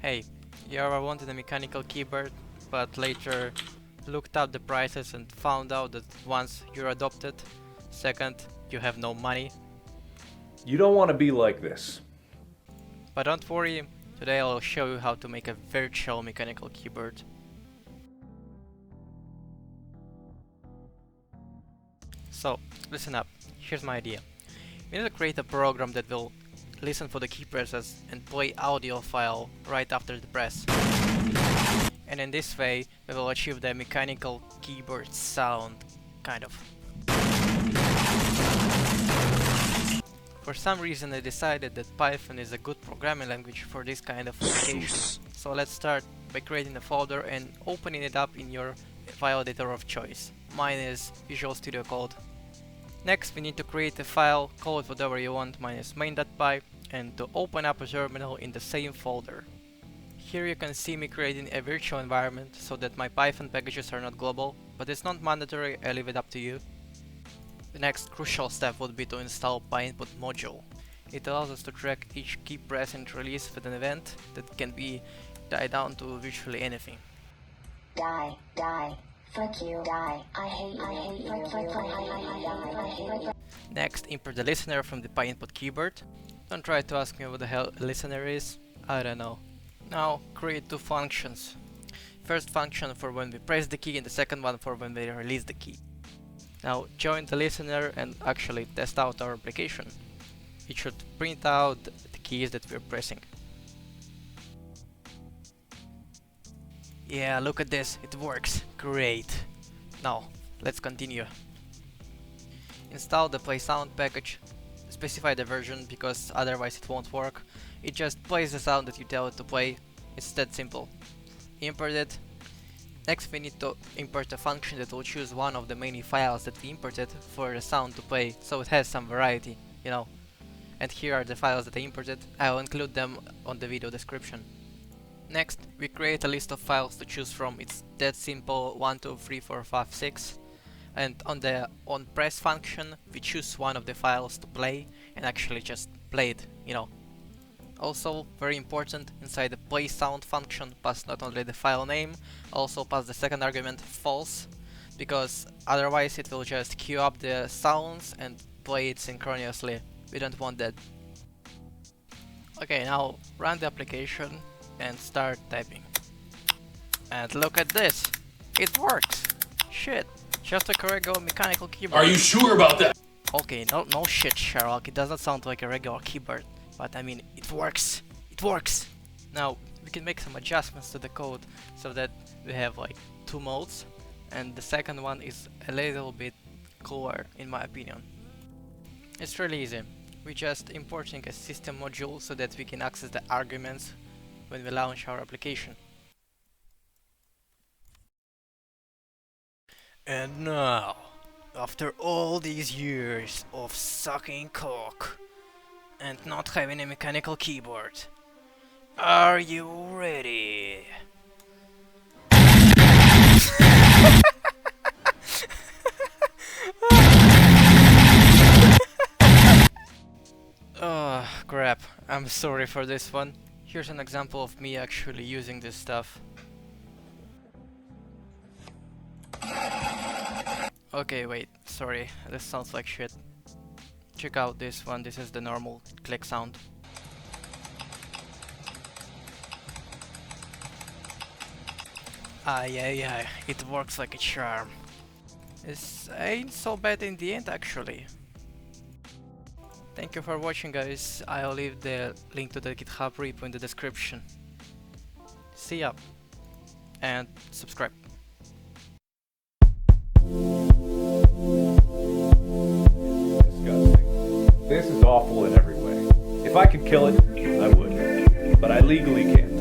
Hey, you ever wanted a mechanical keyboard, but later looked up the prices and found out that once you're adopted, second, you have no money? You don't want to be like this. But don't worry, today I'll show you how to make a virtual mechanical keyboard. So, listen up, here's my idea. We need to create a program that will listen for the key presses and play audio file right after the press. And in this way, we will achieve the mechanical keyboard sound, kind of. For some reason I decided that Python is a good programming language for this kind of application. So let's start by creating a folder and opening it up in your file editor of choice. Mine is Visual Studio Code. Next we need to create a file, call it whatever you want, mine is main.py, and to open up a terminal in the same folder. Here you can see me creating a virtual environment so that my Python packages are not global, but it's not mandatory, I leave it up to you. The next crucial step would be to install PyInput module. It allows us to track each key press and release with an event that can be tied down to virtually anything. Die, fuck you, die, I hate you. Next, import the listener from the PyInput keyboard. Don't try to ask me what the hell a listener is, I don't know. Now, create two functions. First function for when we press the key and the second one for when we release the key. Now join the listener and actually test out our application. It should print out the keys that we're pressing. Yeah, look at this, it works, great. Now, let's continue. Install the play sound package, specify the version because otherwise it won't work. It just plays the sound that you tell it to play, it's that simple. Import it. Next we need to import a function that will choose one of the many files that we imported for the sound to play, so it has some variety, you know. And here are the files that I imported, I will include them on the video description. Next, we create a list of files to choose from, it's that simple, 1, 2, 3, 4, 5, 6. And on the onPress function, we choose one of the files to play, and actually just play it, you know. Also, very important, inside the play sound function, pass not only the file name, also pass the second argument false, because otherwise it will just queue up the sounds and play it synchronously. We don't want that. Okay, now run the application and start typing. And look at this! It works! Shit! Just like a regular mechanical keyboard. Are you sure about that? Okay, no shit, Sherlock, it doesn't sound like a regular keyboard. But I mean, it works! It works! Now, we can make some adjustments to the code so that we have like two modes, and the second one is a little bit cooler in my opinion. It's really easy. We're just importing a system module so that we can access the arguments when we launch our application. And now, after all these years of sucking cock and not having a mechanical keyboard, are you ready? Oh crap, I'm sorry for this one. Here's an example of me actually using this stuff. Okay, wait, sorry, this sounds like shit. Check out this one, this is the normal click sound. Yeah, it works like a charm. It ain't so bad in the end actually. Thank you for watching guys, I'll leave the link to the GitHub repo in the description. See ya, and subscribe. Disgusting. This is awful in every way. If I could kill it, I would. But I legally can't.